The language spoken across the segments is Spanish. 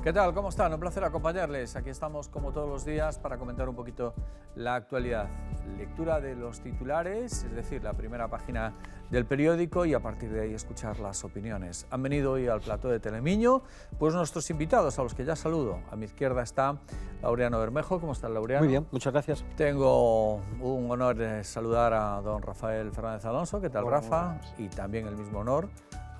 ¿Qué tal? ¿Cómo están? Un placer acompañarles. Aquí estamos como todos los días para comentar un poquito la actualidad. Lectura de los titulares, es decir, la primera página del periódico y a partir de ahí escuchar las opiniones. Han venido hoy al plató de Telemiño pues nuestros invitados, a los que ya saludo. A mi izquierda está Laureano Bermejo. ¿Cómo está, Laureano? Muy bien, muchas gracias. Tengo un honor de saludar a don Rafael Fernández Alonso. ¿Qué tal, Hola, Rafa? Y también el mismo honor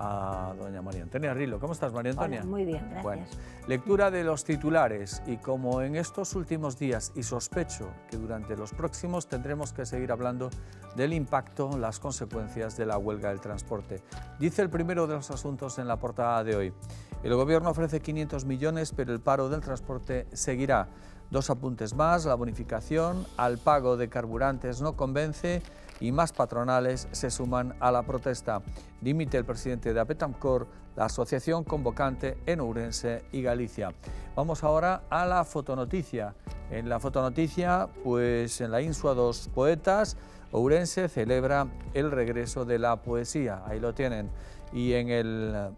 a doña María Antonia Rilo. ¿Cómo estás, María Antonia? Hola, muy bien, gracias. Bueno, lectura de los titulares y como en estos últimos días y sospecho que durante los próximos tendremos que seguir hablando del impacto, las consecuencias de la huelga del transporte. Dice el primero de los asuntos en la portada de hoy. El gobierno ofrece 500 millones, pero el paro del transporte seguirá. Dos apuntes más: la bonificación al pago de carburantes no convence y más patronales se suman a la protesta. Dimite el presidente de Apetamcor, la asociación convocante en Ourense y Galicia. Vamos ahora a la fotonoticia. En la fotonoticia, pues en la Insua dos Poetas, Ourense celebra el regreso de la poesía. Ahí lo tienen. Y en el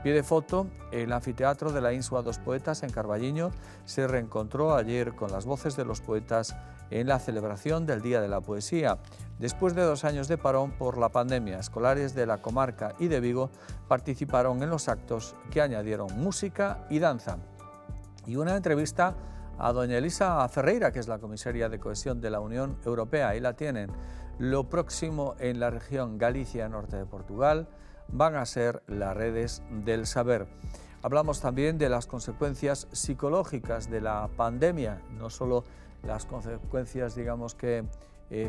pie de foto, el anfiteatro de la Insua dos Poetas en Carballiño se reencontró ayer con las voces de los poetas en la celebración del Día de la Poesía. Después de 2 años de parón por la pandemia, escolares de la comarca y de Vigo participaron en los actos que añadieron música y danza. Y una entrevista a doña Elisa Ferreira, que es la comisaria de cohesión de la Unión Europea. Ahí la tienen. Lo próximo en la región Galicia, norte de Portugal, van a ser las redes del saber. Hablamos también de las consecuencias psicológicas de la pandemia, no solo las consecuencias, digamos que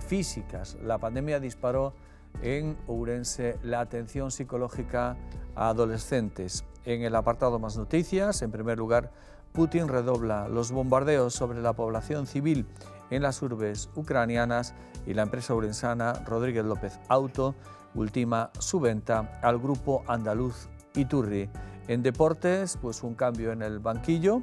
físicas. La pandemia disparó en Ourense la atención psicológica a adolescentes. En el apartado Más Noticias, en primer lugar, Putin redobla los bombardeos sobre la población civil en las urbes ucranianas y la empresa ourensana Rodríguez López Auto ultima su venta al grupo andaluz Iturri. En deportes, pues un cambio en el banquillo.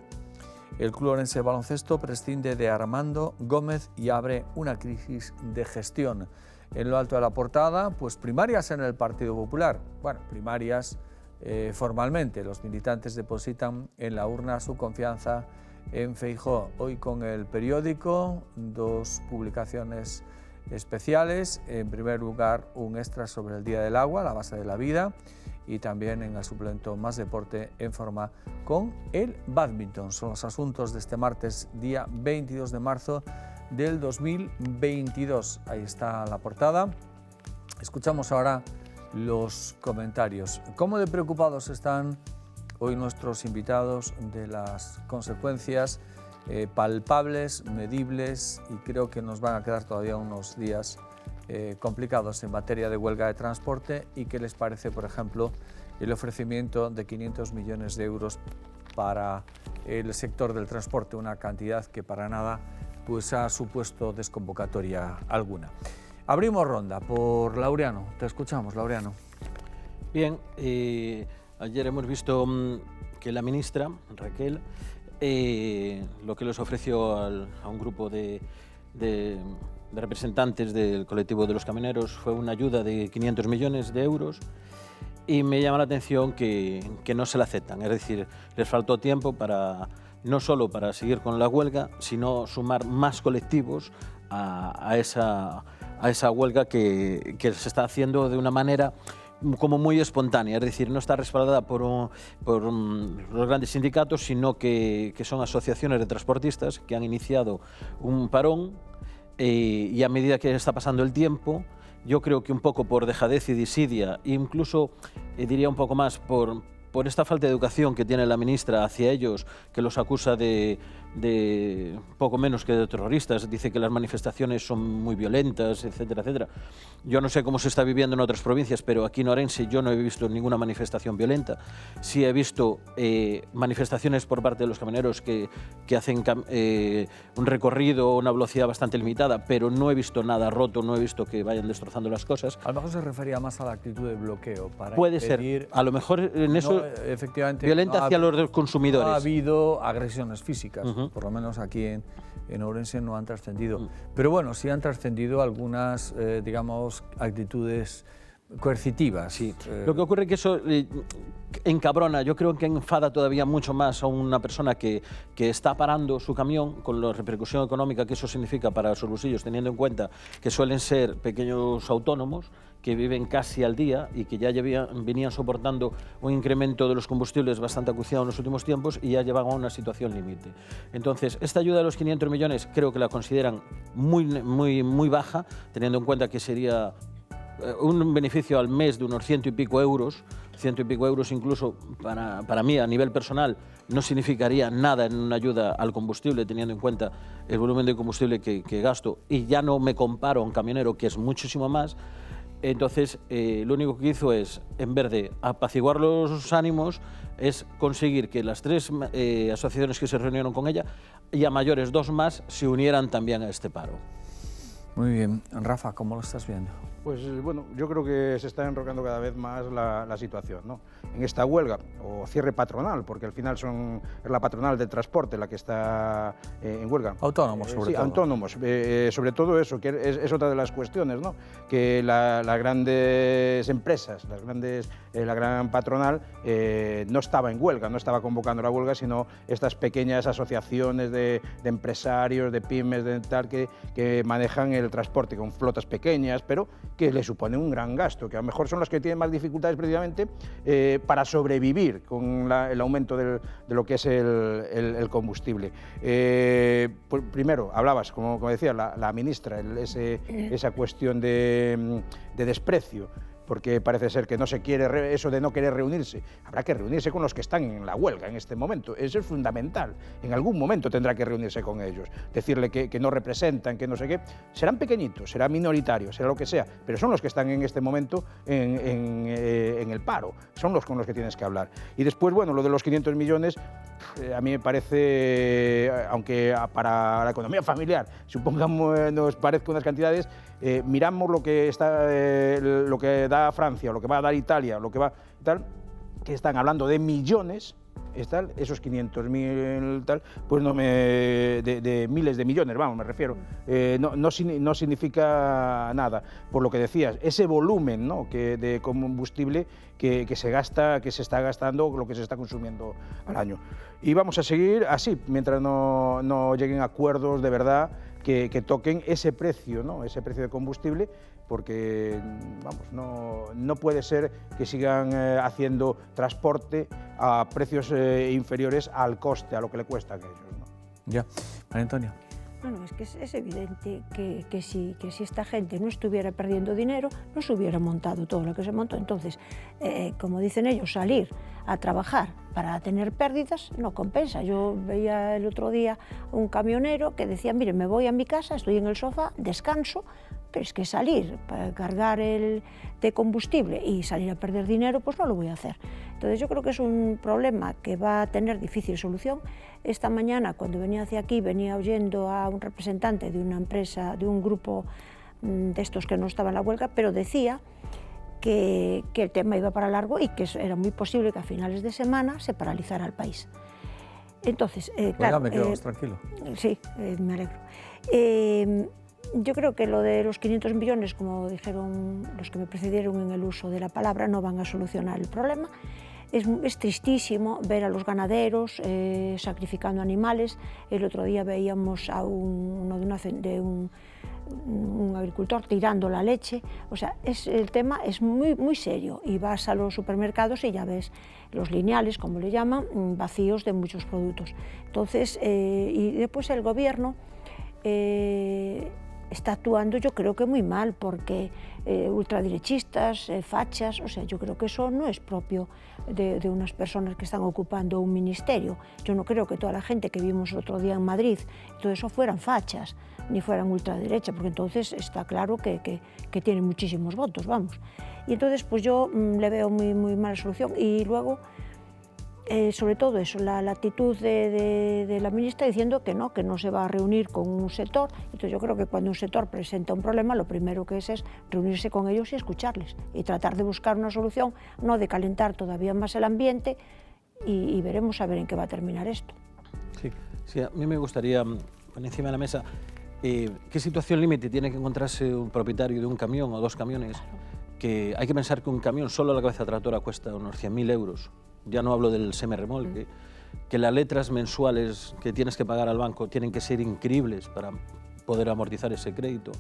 El Club Ourense Baloncesto prescinde de Armando Gómez y abre una crisis de gestión. En lo alto de la portada, pues primarias en el Partido Popular. Bueno, primarias formalmente. Los militantes depositan en la urna su confianza en Feijóo. Hoy con el periódico, 2 publicaciones especiales. En primer lugar, un extra sobre el Día del Agua, la base de la vida, y también en el suplemento Más Deporte en Forma con el bádminton. Son los asuntos de este martes, día 22 de marzo del 2022. Ahí está la portada. Escuchamos ahora los comentarios. ¿Cómo de preocupados están hoy nuestros invitados de las consecuencias palpables, medibles, y creo que nos van a quedar todavía unos días complicados en materia de huelga de transporte? ¿Y qué les parece, por ejemplo, el ofrecimiento de 500 millones de euros para el sector del transporte? Una cantidad que para nada pues, ha supuesto desconvocatoria alguna. Abrimos ronda por Laureano. Te escuchamos, Laureano. Bien, ayer hemos visto que la ministra, Raquel, lo que les ofreció a un grupo de representantes del colectivo de los camioneros fue una ayuda de 500 millones de euros y me llama la atención que no se la aceptan. Es decir, les faltó tiempo no solo para seguir con la huelga, sino sumar más colectivos a esa huelga que se está haciendo de una manera como muy espontánea, es decir, no está respaldada por los grandes sindicatos, sino que son asociaciones de transportistas que han iniciado un parón y a medida que está pasando el tiempo, yo creo que un poco por dejadez y desidia, incluso diría un poco más por esta falta de educación que tiene la ministra hacia ellos, que los acusa de poco menos que de terroristas, dice que las manifestaciones son muy violentas, etcétera, etcétera. Yo no sé cómo se está viviendo en otras provincias, pero aquí en Ourense yo no he visto ninguna manifestación violenta. Sí he visto manifestaciones por parte de los camioneros que hacen un recorrido, una velocidad bastante limitada, pero no he visto nada roto, no he visto que vayan destrozando las cosas. A lo mejor se refería más a la actitud de bloqueo. Puede ser, a lo mejor en eso, efectivamente, violenta hacia los consumidores. No ha habido agresiones físicas, por lo menos aquí en Ourense no han trascendido. Pero bueno, sí han trascendido algunas, digamos, actitudes coercitivas. Sí. Lo que ocurre es que eso encabrona, yo creo que enfada todavía mucho más a una persona que está parando su camión con la repercusión económica que eso significa para sus bolsillos, teniendo en cuenta que suelen ser pequeños autónomos que viven casi al día y que ya venían soportando un incremento de los combustibles bastante acuciado en los últimos tiempos y ya llevan a una situación límite. Entonces, esta ayuda de los 500 millones creo que la consideran muy baja, teniendo en cuenta que sería un beneficio al mes de unos 100 y pico euros, incluso para mí a nivel personal no significaría nada en una ayuda al combustible, teniendo en cuenta el volumen de combustible que gasto, y ya no me comparo a un camionero que es muchísimo más. Entonces, lo único que hizo es, en vez de apaciguar los ánimos, es conseguir que las 3 asociaciones que se reunieron con ella y a mayores 2 más se unieran también a este paro. Muy bien. Rafa, ¿cómo lo estás viendo? Pues bueno, yo creo que se está enrocando cada vez más la situación, ¿no? En esta huelga o cierre patronal, porque al final es la patronal de transporte la que está en huelga. Autónomos, sobre todo. Autónomos. Sobre todo eso, que es otra de las cuestiones, ¿no? Que las grandes empresas, la gran patronal no estaba en huelga, no estaba convocando la huelga, sino estas pequeñas asociaciones de empresarios, de pymes, de tal, que manejan el transporte con flotas pequeñas, pero que le suponen un gran gasto, que a lo mejor son los que tienen más dificultades precisamente para sobrevivir con el aumento de lo que es el combustible. Primero, hablabas, como decía la ministra, esa cuestión de desprecio, porque parece ser que no se quiere eso de no querer reunirse. Habrá que reunirse con los que están en la huelga en este momento. Eso es fundamental. En algún momento tendrá que reunirse con ellos. Decirle que no representan, que no sé qué. Serán pequeñitos, será minoritario, será lo que sea, pero son los que están en este momento en el paro. Son los con los que tienes que hablar. Y después, bueno, lo de los 500 millones, a mí me parece, aunque para la economía familiar, supongamos, nos parezca unas cantidades, miramos lo que da Francia, lo que va a dar Italia, lo que va tal, que están hablando de millones, esos 500.000 tal, pues de miles de millones, vamos, me refiero, no significa nada. Por lo que decías, ese volumen, ¿no?, de combustible que se está gastando, lo que se está consumiendo al año. Y vamos a seguir así, mientras no lleguen acuerdos de verdad que toquen ese precio, ¿no?, ese precio de combustible, porque vamos, no puede ser que sigan haciendo transporte a precios inferiores al coste, a lo que le cuesta a ellos, ¿no? Ya. María Antonia. No, es que es evidente que si esta gente no estuviera perdiendo dinero, no se hubiera montado todo lo que se montó. Entonces, como dicen ellos, salir a trabajar para tener pérdidas no compensa. Yo veía el otro día un camionero que decía, mire, me voy a mi casa, estoy en el sofá, descanso, pero es que salir para cargar de combustible y salir a perder dinero, pues no lo voy a hacer. Entonces yo creo que es un problema que va a tener difícil solución. Esta mañana, cuando venía hacia aquí, venía oyendo a un representante de una empresa, de un grupo de estos que no estaba en la huelga, pero decía que el tema iba para largo y que era muy posible que a finales de semana se paralizara el país. Entonces, claro, me quedo más tranquilo. Sí, me alegro. Yo creo que lo de los 500 millones, como dijeron los que me precedieron en el uso de la palabra, no van a solucionar el problema. Es tristísimo ver a los ganaderos sacrificando animales. El otro día veíamos a un agricultor tirando la leche. O sea, el tema es muy serio, y vas a los supermercados y ya ves los lineales, como le llaman, vacíos de muchos productos. Entonces, y después el gobierno está actuando, yo creo que muy mal, porque ultraderechistas, fachas, o sea, yo creo que eso no es propio de unas personas que están ocupando un ministerio. Yo no creo que toda la gente que vimos el otro día en Madrid, todo eso fueran fachas, ni fueran ultraderecha, porque entonces está claro que tienen muchísimos votos, vamos. Y entonces, pues yo le veo muy mala solución. Y luego, sobre todo eso, la actitud de la ministra diciendo que no se va a reunir con un sector. Entonces yo creo que cuando un sector presenta un problema, lo primero que es reunirse con ellos y escucharles y tratar de buscar una solución, no de calentar todavía más el ambiente, y veremos a ver en qué va a terminar esto. Sí, a mí me gustaría poner encima de la mesa qué situación límite tiene que encontrarse un propietario de un camión o dos camiones que hay que pensar que un camión solo la cabeza tractora cuesta unos 100.000 euros. Ya no hablo del semi-remolque, que las letras mensuales que tienes que pagar al banco tienen que ser increíbles para poder amortizar ese crédito,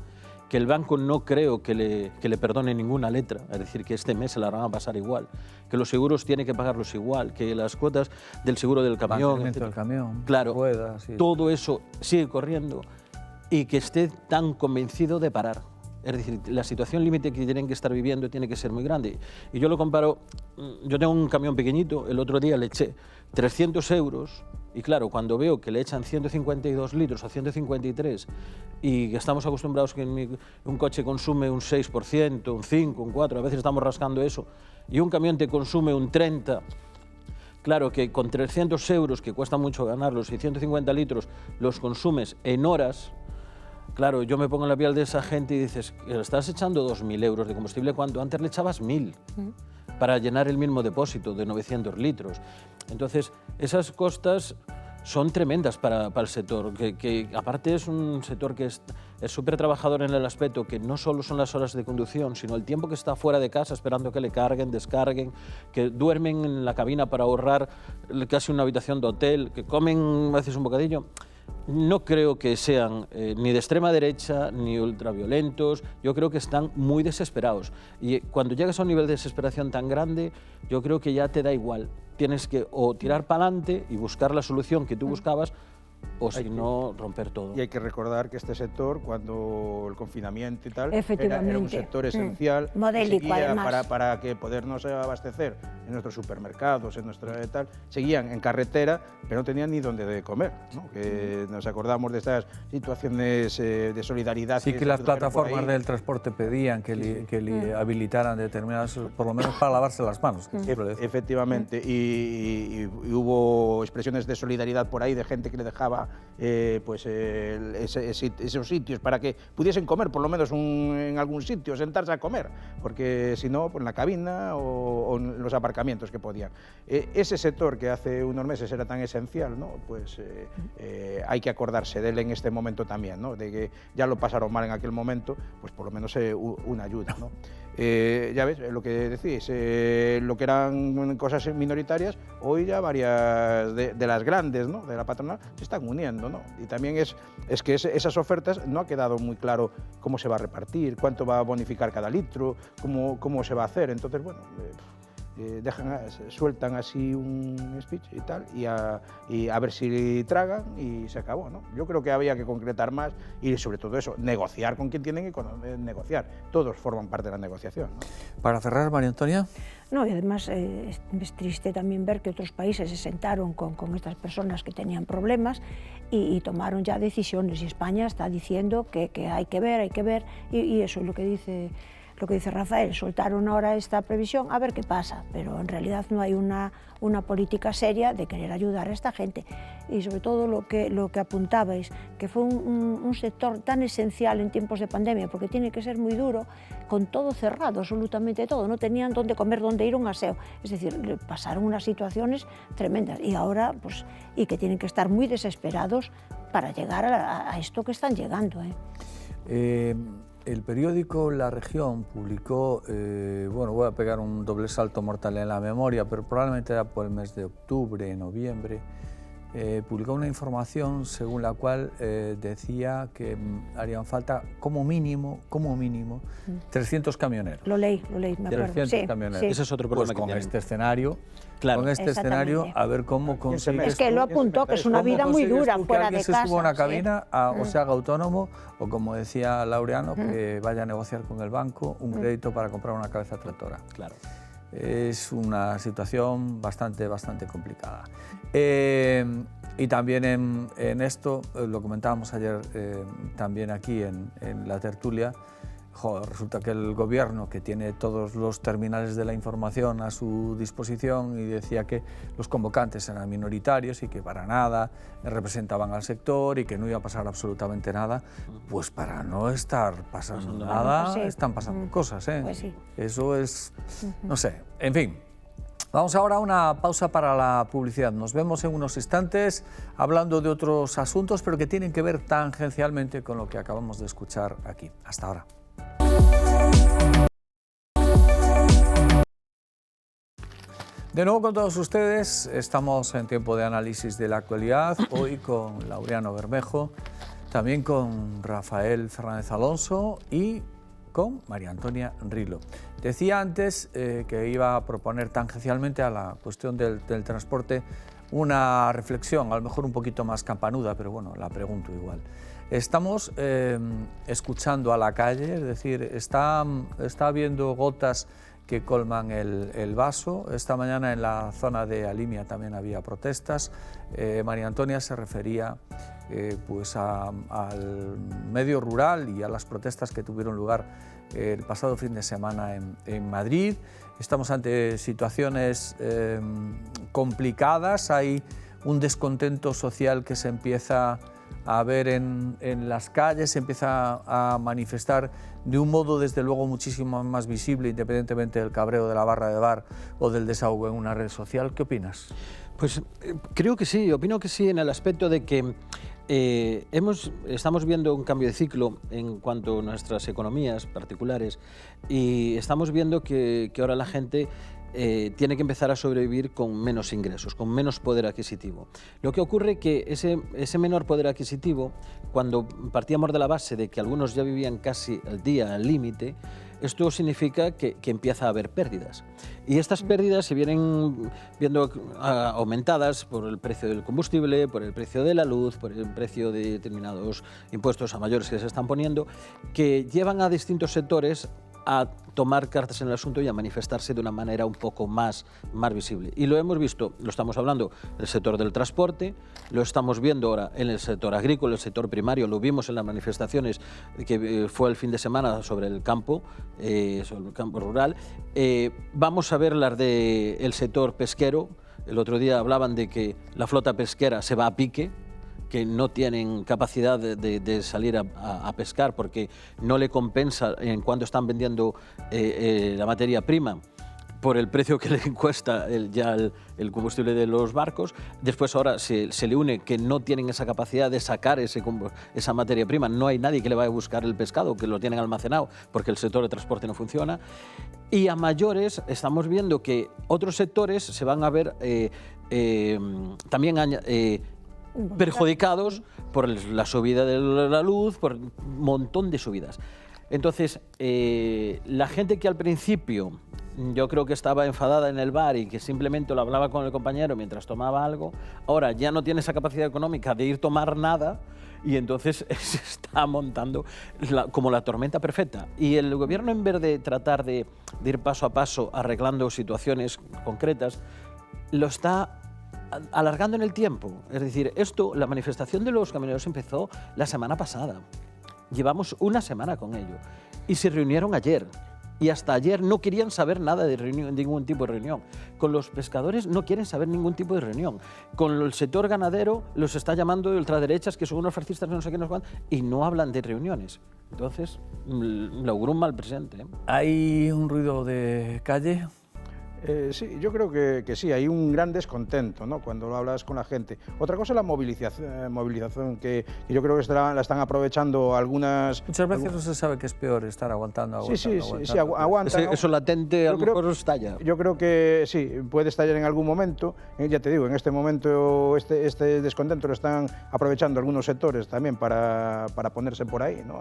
que el banco no creo que le perdone ninguna letra, es decir, que este mes se la van a pasar igual, que los seguros tiene que pagarlos igual, que las cuotas del seguro del camión, del camión, claro, ruedas, sí. Todo eso sigue corriendo y que esté tan convencido de parar. Es decir, la situación límite que tienen que estar viviendo tiene que ser muy grande. Y yo lo comparo, yo tengo un camión pequeñito, el otro día le eché 300 euros y claro, cuando veo que le echan 152 litros o 153 y que estamos acostumbrados que un coche consume un 6%, un 5%, un 4%, a veces estamos rascando eso, y un camión te consume un 30%, claro que con 300 euros, que cuesta mucho ganarlos, y 150 litros los consumes en horas. Claro, yo me pongo en la piel de esa gente y dices, estás echando 2.000 euros de combustible cuando antes le echabas 1.000 para llenar el mismo depósito de 900 litros. Entonces, esas costas son tremendas para el sector, que aparte es un sector que es súper trabajador en el aspecto que no solo son las horas de conducción, sino el tiempo que está fuera de casa esperando que le carguen, descarguen, que duermen en la cabina para ahorrar casi una habitación de hotel, que comen a veces un bocadillo. No creo que sean ni de extrema derecha ni ultraviolentos, yo creo que están muy desesperados. Y cuando llegas a un nivel de desesperación tan grande, yo creo que ya te da igual. Tienes que o tirar para adelante y buscar la solución que tú buscabas, o si no, romper todo. Y hay que recordar que este sector, cuando el confinamiento y tal, era un sector esencial modélico, además. Para que podernos abastecer en nuestros supermercados, en nuestra tal, seguían en carretera, pero no tenían ni dónde de comer, ¿no? Que nos acordamos de estas situaciones de solidaridad. Sí, que las plataformas del transporte pedían que le habilitaran determinadas, por lo menos para lavarse las manos. Efectivamente, y hubo expresiones de solidaridad por ahí de gente que le dejaba esos sitios para que pudiesen comer, por lo menos en algún sitio, sentarse a comer, porque si no, pues en la cabina o en los aparcamientos que podían. Ese sector que hace unos meses era tan esencial, ¿no? Pues hay que acordarse de él en este momento también, ¿no? De que ya lo pasaron mal en aquel momento, pues por lo menos una ayuda, ¿no? Ya ves, lo que decís, lo que eran cosas minoritarias, hoy ya varias de las grandes, ¿no? De la patronal, se están uniendo, ¿no? Y también es que esas ofertas no ha quedado muy claro cómo se va a repartir, cuánto va a bonificar cada litro, cómo se va a hacer. Entonces, bueno, sueltan así un speech y tal, y a ver si tragan y se acabó, ¿no? Yo creo que había que concretar más y sobre todo eso, negociar con quien tienen que negociar. Todos forman parte de la negociación, ¿no? Para cerrar, María Antonia. No, y además es triste también ver que otros países se sentaron con estas personas que tenían problemas y tomaron ya decisiones, y España está diciendo que hay que ver, y eso es lo que dice Rafael, soltaron ahora esta previsión a ver qué pasa, pero en realidad no hay una política seria de querer ayudar a esta gente. Y sobre todo lo que apuntabais, que fue un sector tan esencial en tiempos de pandemia, porque tiene que ser muy duro, con todo cerrado, absolutamente todo, no tenían dónde comer, dónde ir a un aseo, es decir, pasaron unas situaciones tremendas, y ahora, pues, y que tienen que estar muy desesperados para llegar a esto que están llegando. El periódico La Región publicó, bueno, voy a pegar un doble salto mortal en la memoria, pero probablemente era por el mes de octubre, noviembre, publicó una información según la cual decía que harían falta como mínimo 300 camioneros. Lo leí, me acuerdo. 300 camioneros. Sí. Ese es otro problema pues que con tienen. Este escenario, claro. con este escenario, a ver cómo consigues. Es que lo apuntó, que es una vida muy dura fuera de casa. Que alguien se suba a una cabina o se haga autónomo, o como decía Laureano, que vaya a negociar con el banco un crédito para comprar una cabeza tractora. Claro. Es una situación bastante complicada. Y también en esto, lo comentábamos ayer también aquí en la tertulia, resulta que el gobierno, que tiene todos los terminales de la información a su disposición, y decía que los convocantes eran minoritarios y que para nada representaban al sector y que no iba a pasar absolutamente nada, pues para no estar pasando nada, pues sí. Están pasando cosas, ¿eh? Pues sí. Eso es, no sé, en fin. Vamos ahora a una pausa para la publicidad. Nos vemos en unos instantes hablando de otros asuntos, pero que tienen que ver tangencialmente con lo que acabamos de escuchar aquí. Hasta ahora. De nuevo con todos ustedes, estamos en tiempo de análisis de la actualidad, hoy con Laureano Bermejo, también con Rafael Fernández Alonso y con María Antonia Rilo. Decía antes que iba a proponer tangencialmente a la cuestión del transporte una reflexión, a lo mejor un poquito más campanuda, pero bueno, la pregunto igual. Estamos escuchando a la calle, es decir, está habiendo gotas que colman el vaso. Esta mañana en la zona de Alimia también había protestas. María Antonia se refería pues al medio rural y a las protestas que tuvieron lugar el pasado fin de semana en Madrid. Estamos ante situaciones complicadas, hay un descontento social que se empieza a ver en las calles, se empieza a manifestar de un modo desde luego muchísimo más visible, independientemente del cabreo de la barra de bar o del desahogo en una red social. ¿Qué opinas? Pues creo que sí, opino que sí, en el aspecto de que estamos viendo un cambio de ciclo en cuanto a nuestras economías particulares y estamos viendo que ahora la gente tiene que empezar a sobrevivir con menos ingresos, con menos poder adquisitivo. Lo que ocurre es que ese menor poder adquisitivo, cuando partíamos de la base de que algunos ya vivían casi al día, al límite, esto significa que empieza a haber pérdidas. Y estas pérdidas se vienen viendo aumentadas por el precio del combustible, por el precio de la luz, por el precio de determinados impuestos a mayores que se están poniendo, que llevan a distintos sectores a tomar cartas en el asunto y a manifestarse de una manera un poco más visible. Y lo hemos visto, lo estamos hablando en el sector del transporte, lo estamos viendo ahora en el sector agrícola, el sector primario, lo vimos en las manifestaciones que fue el fin de semana sobre el campo rural. Vamos a ver las del sector pesquero. El otro día hablaban de que la flota pesquera se va a pique, que no tienen capacidad de salir a pescar porque no le compensa en cuanto están vendiendo la materia prima por el precio que le cuesta el combustible de los barcos. Después ahora se le une que no tienen esa capacidad de sacar esa materia prima. No hay nadie que le vaya a buscar el pescado, que lo tienen almacenado porque el sector de transporte no funciona. Y a mayores estamos viendo que otros sectores se van a ver también perjudicados por la subida de la luz, por un montón de subidas. Entonces, la gente que al principio yo creo que estaba enfadada en el bar y que simplemente lo hablaba con el compañero mientras tomaba algo, ahora ya no tiene esa capacidad económica de ir a tomar nada y entonces se está montando como la tormenta perfecta. Y el gobierno, en vez de tratar de ir paso a paso arreglando situaciones concretas, lo está alargando en el tiempo. Es decir, la manifestación de los camioneros empezó la semana pasada. Llevamos una semana con ello. Y se reunieron ayer. Y hasta ayer no querían saber nada de ningún tipo de reunión. Con los pescadores no quieren saber ningún tipo de reunión. Con el sector ganadero los está llamando de ultraderechas, que son unos fascistas, no sé qué, no sé cuánto, y no hablan de reuniones. Entonces, le auguro un mal presente. ¿Hay un ruido de calle? Sí, yo creo que sí, hay un gran descontento, ¿no?, cuando lo hablas con la gente. Otra cosa es la movilización que yo creo que la están aprovechando algunas... Muchas veces no se sabe qué es peor, estar aguantando. Sí, aguantan. Eso latente a lo mejor estalla. Yo creo que sí, puede estallar en algún momento. Ya te digo, en este momento este descontento lo están aprovechando algunos sectores también para ponerse por ahí, ¿no?,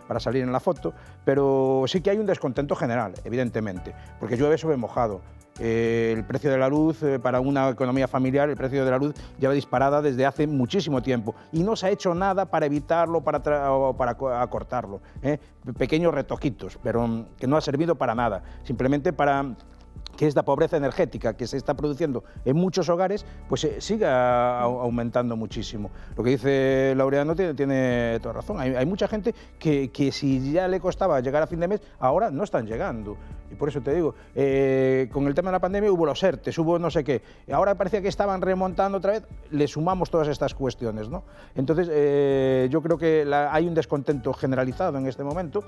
para salir en la foto, pero sí que hay un descontento general, evidentemente, porque llueve sobre mojado. El precio de la luz, para una economía familiar, el precio de la luz lleva disparada desde hace muchísimo tiempo y no se ha hecho nada para evitarlo, para acortarlo. Pequeños retoquitos, pero que no ha servido para nada, simplemente para que esta pobreza energética que se está produciendo en muchos hogares, pues siga aumentando muchísimo. Lo que dice Laureano tiene toda razón. Hay mucha gente que si ya le costaba llegar a fin de mes, ahora no están llegando. Y por eso te digo, con el tema de la pandemia hubo los ERTEs, hubo no sé qué. Ahora parecía que estaban remontando otra vez, le sumamos todas estas cuestiones, ¿no? Entonces, yo creo que hay un descontento generalizado en este momento,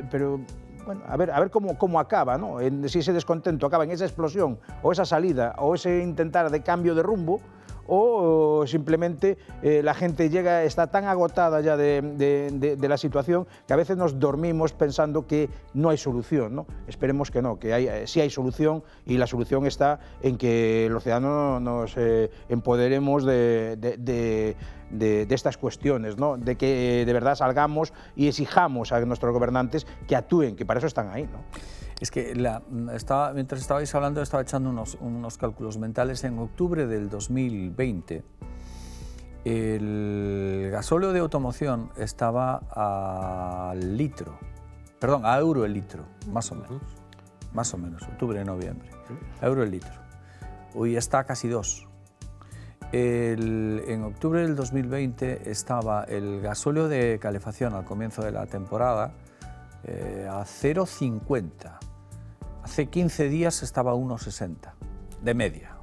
pero... Bueno, a ver cómo acaba, ¿no? Si ese descontento acaba en esa explosión o esa salida o ese intentar de cambio de rumbo, o simplemente la gente está tan agotada ya de la situación que a veces nos dormimos pensando que no hay solución, ¿no? Esperemos que no, que sí hay solución, y la solución está en que los ciudadanos nos empoderemos de estas cuestiones, ¿no? De que de verdad salgamos y exijamos a nuestros gobernantes que actúen, que para eso están ahí, ¿no? Es que mientras estabais hablando estaba echando unos cálculos mentales. En octubre del 2020 el gasóleo de automoción estaba a euro el litro, más o menos, octubre, noviembre, a euro el litro. Hoy está a casi 2. En octubre del 2020 estaba el gasóleo de calefacción al comienzo de la temporada a 0,50. Hace 15 días estaba a 1,60, de media.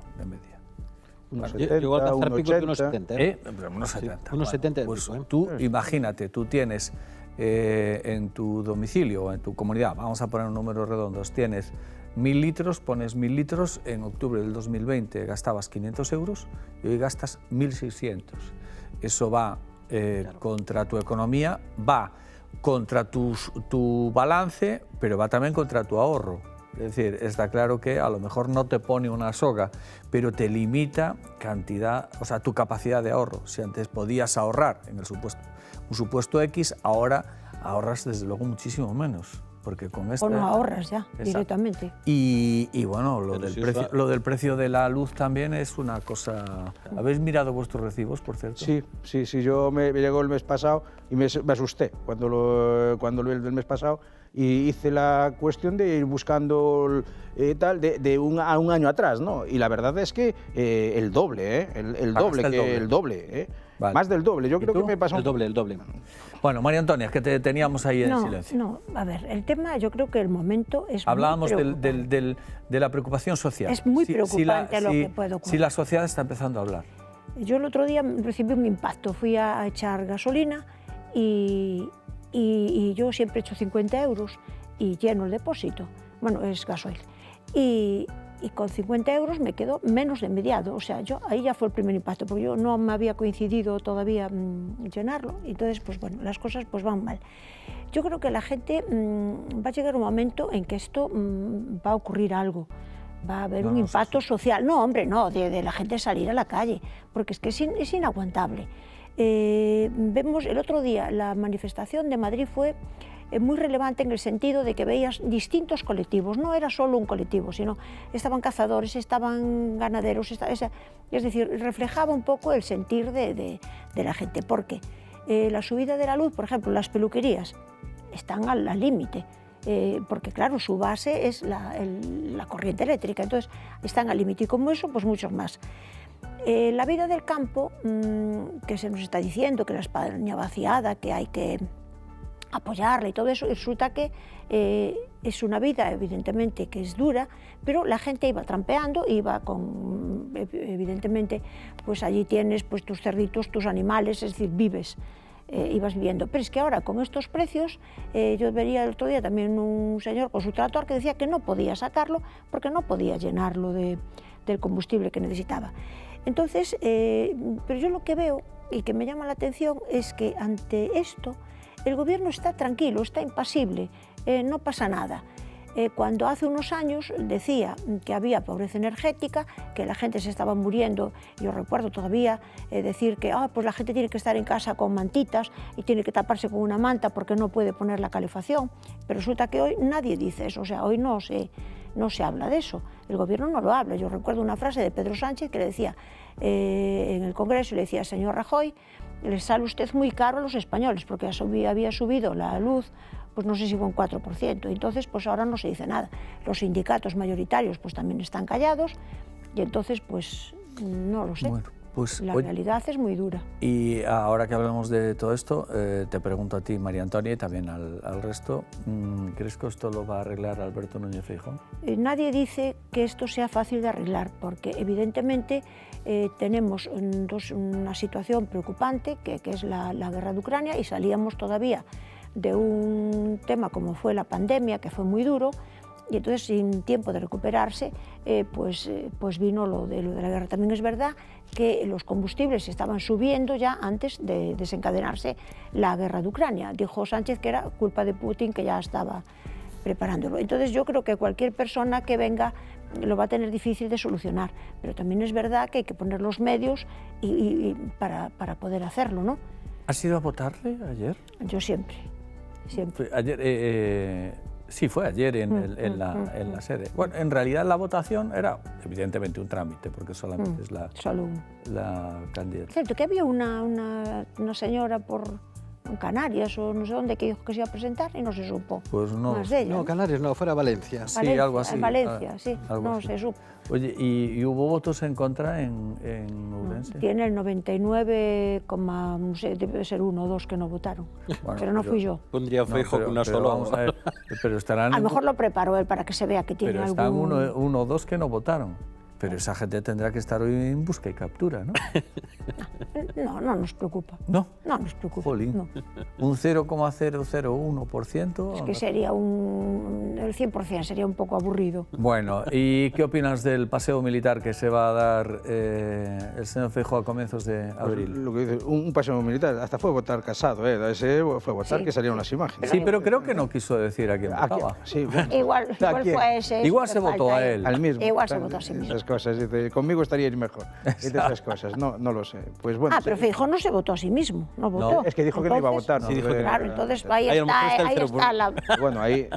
1,70, Llegó a alcanzar pico de 1,80. 1,70. 1,70. Pues tú imagínate, tú tienes en tu domicilio o en tu comunidad, vamos a poner números redondos, tienes 1.000 litros, pones 1.000 litros, en octubre del 2020 gastabas 500 euros y hoy gastas 1.600. Eso va contra tu economía, va contra tu balance, pero va también contra tu ahorro. Es decir, está claro que a lo mejor no te pone una soga, pero te limita tu capacidad de ahorro. Si antes podías ahorrar en un supuesto X, ahora ahorras desde luego muchísimo menos. Porque con o no ahorras ya, directamente. Y bueno, lo del precio de la luz también es una cosa... ¿Habéis mirado vuestros recibos, por cierto? Sí, yo me llegó el mes pasado y me asusté cuando lo vi el mes pasado, y hice la cuestión de ir buscando de un año atrás, ¿no? Y la verdad es que el doble, el doble. Vale. Más del doble, yo creo que me pasó... El doble. Bueno, María Antonia, que te teníamos ahí en silencio. No, a ver, el tema, yo creo que el momento es Hablábamos muy preocupante. de la preocupación social. Es muy preocupante lo que puede ocurrir. Si la sociedad está empezando a hablar. Yo el otro día recibí un impacto, fui a echar gasolina y yo siempre echo 50 euros y lleno el depósito, bueno, es gasoil, y con 50 euros me quedó menos de mediado, o sea, ahí ya fue el primer impacto, porque yo no me había coincidido todavía llenarlo, y entonces, pues bueno, las cosas pues van mal. Yo creo que la gente va a llegar un momento en que esto va a ocurrir algo, va a haber un impacto social, no, hombre, no, de la gente salir a la calle, porque es que es inaguantable. Vemos el otro día, la manifestación de Madrid fue muy relevante en el sentido de que veías distintos colectivos, no era solo un colectivo, sino estaban cazadores, estaban ganaderos, es decir, reflejaba un poco el sentir de la gente, porque la subida de la luz, por ejemplo, las peluquerías están al límite, porque claro, su base es la corriente eléctrica, entonces están al límite, y como eso, pues muchos más. La vida del campo, que se nos está diciendo que la España vaciada, que hay que apoyarla y todo eso, resulta que es una vida evidentemente que es dura, pero la gente iba trampeando, iba evidentemente, pues allí tienes pues tus cerditos, tus animales, es decir, ibas viviendo. Pero es que ahora con estos precios, yo veía el otro día también un señor con su tractor que decía que no podía sacarlo porque no podía llenarlo del combustible que necesitaba. Entonces, pero yo lo que veo y que me llama la atención es que ante esto el gobierno está tranquilo, está impasible, no pasa nada. Cuando hace unos años decía que había pobreza energética, que la gente se estaba muriendo, yo recuerdo todavía decir que pues la gente tiene que estar en casa con mantitas y tiene que taparse con una manta porque no puede poner la calefacción, pero resulta que hoy nadie dice eso, o sea, hoy no se habla de eso, el gobierno no lo habla. Yo recuerdo una frase de Pedro Sánchez que le decía en el Congreso, le decía: señor Rajoy, le sale usted muy caro a los españoles porque había subido la luz, pues no sé si fue un 4%, entonces pues ahora no se dice nada. Los sindicatos mayoritarios pues también están callados y entonces pues no lo sé. Bueno, pues, la realidad es muy dura. Y ahora que hablamos de todo esto, te pregunto a ti, María Antonia, y también al resto, ¿crees que esto lo va a arreglar Alberto Núñez Feijóo? Nadie dice que esto sea fácil de arreglar, porque evidentemente tenemos una situación preocupante, que es la guerra de Ucrania, y salíamos todavía de un tema como fue la pandemia, que fue muy duro, y entonces sin tiempo de recuperarse, pues vino lo de la guerra. También es verdad que los combustibles estaban subiendo ya antes de desencadenarse la guerra de Ucrania. Dijo Sánchez que era culpa de Putin, que ya estaba preparándolo. Entonces yo creo que cualquier persona que venga lo va a tener difícil de solucionar, pero también es verdad que hay que poner los medios para poder hacerlo, ¿no? ¿Has ido a votarle ayer? Yo siempre. Ayer, sí, fue ayer en la sede. Bueno, en realidad la votación era evidentemente un trámite, porque solamente es la candidata. Es cierto que había una señora en Canarias o no sé dónde que dijo que se iba a presentar y no se supo pues no, más de ella. No, Canarias no, fuera Valencia. Sí, algo así. En Valencia, sí, algo así. Se supo. Oye, ¿y hubo votos en contra en Ourense? Tiene el 99, no sé, debe ser 1 o 2 que no votaron, Bueno, pero no fui yo. Pondría Feijóo que una sola. Vamos a ver, pero estarán... A lo mejor lo preparó él para que se vea que tiene pero están 1 o 2 que no votaron. Pero esa gente tendrá que estar hoy en busca y captura, ¿no? No nos preocupa. ¿No? No nos preocupa. Jolín. No. Un 0,001%. Es que sería el 100% sería un poco aburrido. Bueno, ¿y qué opinas del paseo militar que se va a dar el señor Feijóo a comienzos de abril? Pues lo que dice, un paseo militar, hasta fue a votar Casado, ese fue a votar, Sí. que salieron las imágenes. Sí, pero creo que no quiso decir a quién votaba. Sí, bueno. Igual quién? fue ese. Igual eso se que votó falta a ahí. él. Al mismo. Igual se votó a sí mismo. Esas cosas, dice, conmigo estaríais mejor. Dice esas cosas, no lo sé. Pues bueno, Pero Feijóo no se votó a sí mismo, no votó. es que dijo que no iba a votar. Sí, dijo que no. Claro, entonces ahí Ahí a lo mejor está el está 0%. la... Bueno, ahí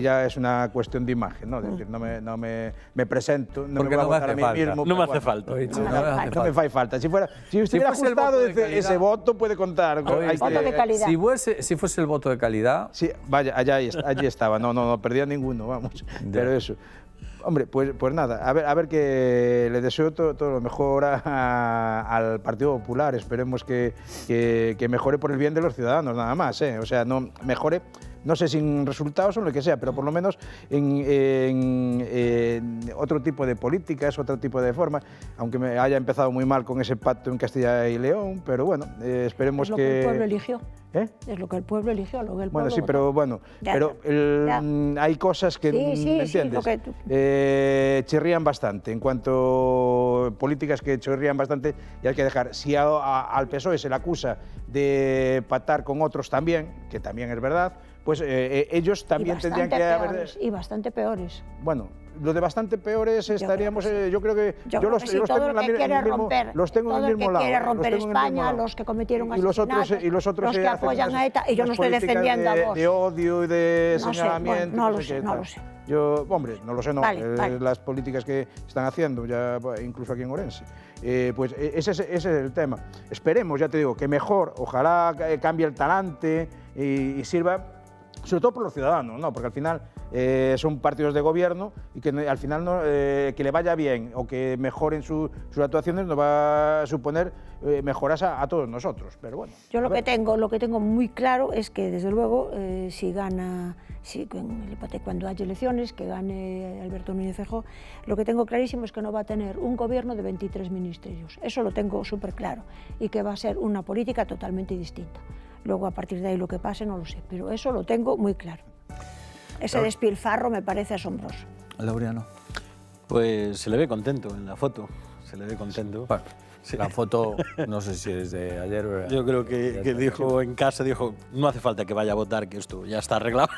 ya es una cuestión de imagen, ¿no? Es decir, no me presento, no Porque me voy a no me votar a hace mí falta. mismo. No me pero hace falta. Oye, No me hace No me falta. fai falta. Si estuviera fuese el ajustado, voto de calidad. ese voto puede contar. Oye, Voto de calidad. Si fuese el voto de calidad, Sí, vaya, allí estaba. No perdía ninguno, vamos. Pero eso. Hombre, pues nada, a ver que le deseo todo lo mejor al Partido Popular. Esperemos que mejore por el bien de los ciudadanos, nada más, ¿eh? O sea, no mejore, no sé, sin resultados o lo que sea, pero por lo menos en otro tipo de políticas, otro tipo de forma, aunque me haya empezado muy mal con ese pacto en Castilla y León, pero bueno, esperemos Es lo que el pueblo eligió. ¿Eh? Es lo que el pueblo eligió, lo que el pueblo Bueno, sí, votó. pero bueno, Ya, pero hay cosas que, Sí, ¿me sí, entiendes? lo que Chirrían bastante, en cuanto a políticas que chirrían bastante y hay que dejar. Si al PSOE se le acusa de pactar con otros también, que también es verdad, pues ellos también tendrían que haber... Y bastante peores. Bueno, lo de bastante peores estaríamos, yo creo que Yo creo que sí, todo el que quiere romper, los tengo en el mismo lado. todo el que quiere romper los tengo en el mismo España, lado. los que cometieron y los asesinatos, otros los que hacen apoyan a ETA, y yo no estoy políticas defendiendo a Vox. de odio y de No sé, señalamiento. bueno, no lo sé sé, qué, no tal. lo sé. Yo, hombre, no lo sé, no. Vale. Las políticas que están haciendo, ya incluso aquí en Ourense. Pues ese es el tema. Esperemos, ya te digo, que mejor, ojalá cambie el talante y sirva, sobre todo por los ciudadanos, ¿no? Porque al final son partidos de gobierno y que al final que le vaya bien o que mejoren sus actuaciones nos va a suponer mejoras a todos nosotros. Pero bueno. Yo lo que tengo muy claro es que desde luego si gana, cuando haya elecciones, que gane Alberto Núñez Feijóo, lo que tengo clarísimo es que no va a tener un gobierno de 23 ministerios. Eso lo tengo súper claro y que va a ser una política totalmente distinta. Luego, a partir de ahí, lo que pase, no lo sé, pero eso lo tengo muy claro. Ese despilfarro me parece asombroso. Laureano. Pues se le ve contento en la foto, se le ve contento. Bueno, la foto, no sé si es de ayer o... Yo creo que dijo en casa, no hace falta que vaya a votar, que esto ya está arreglado.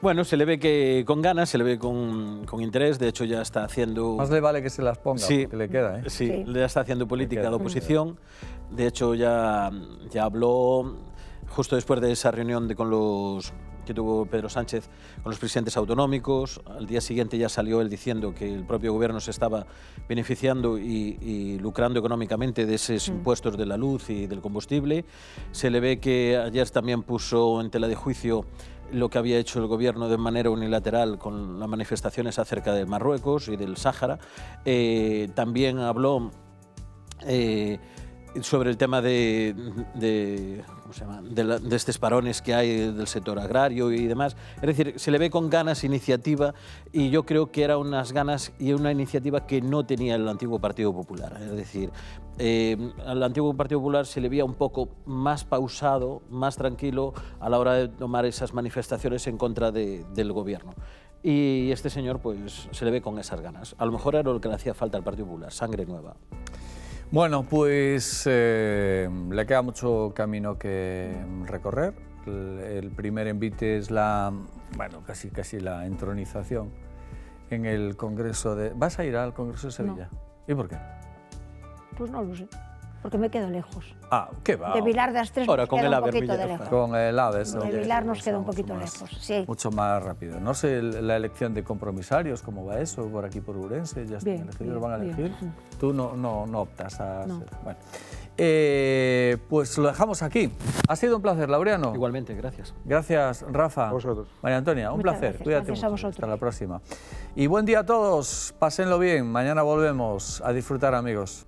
Bueno, se le ve que con ganas, se le ve con interés, de hecho ya está haciendo... Más le vale que se las ponga, Sí, porque le queda, ¿eh? Sí, ya está haciendo política queda. de oposición. De hecho, ya habló justo después de esa reunión que tuvo Pedro Sánchez con los presidentes autonómicos. Al día siguiente ya salió él diciendo que el propio gobierno se estaba beneficiando y lucrando económicamente de esos impuestos de la luz y del combustible. Se le ve que ayer también puso en tela de juicio lo que había hecho el gobierno de manera unilateral con las manifestaciones acerca de Marruecos y del Sáhara. También habló sobre el tema de estos parones que hay del sector agrario y demás. Es decir, se le ve con ganas, iniciativa, y yo creo que era unas ganas y una iniciativa que no tenía el antiguo Partido Popular. Es decir, al antiguo Partido Popular se le veía un poco más pausado, más tranquilo a la hora de tomar esas manifestaciones en contra del gobierno. Y este señor pues se le ve con esas ganas. A lo mejor era lo que le hacía falta al Partido Popular, sangre nueva. Bueno, pues le queda mucho camino que recorrer. El primer envite es casi la entronización en el Congreso de... ¿Vas a ir al Congreso de Sevilla? No. ¿Y por qué? Pues no lo sé, porque me quedo lejos. Ah, ¿qué va? De Vilar de Astres Ahora, nos con queda el un AVE, poquito de Villaroza. lejos. Con el AVES. De Vilar nos queda un poquito lejos, sí. Mucho más rápido. No sé, la elección de compromisarios, ¿cómo va eso? Por aquí, por Ourense, ya están Bien, elegidos, bien, van a elegir. bien. Tú no optas a... No. Bueno. Pues lo dejamos aquí. Ha sido un placer, Laureano. Igualmente, gracias. Gracias, Rafa. A vosotros. María Antonia, un Muchas placer. gracias, Cuídate gracias a mucho. vosotros. Hasta la próxima. Y buen día a todos. Pásenlo bien. Mañana volvemos a disfrutar, amigos.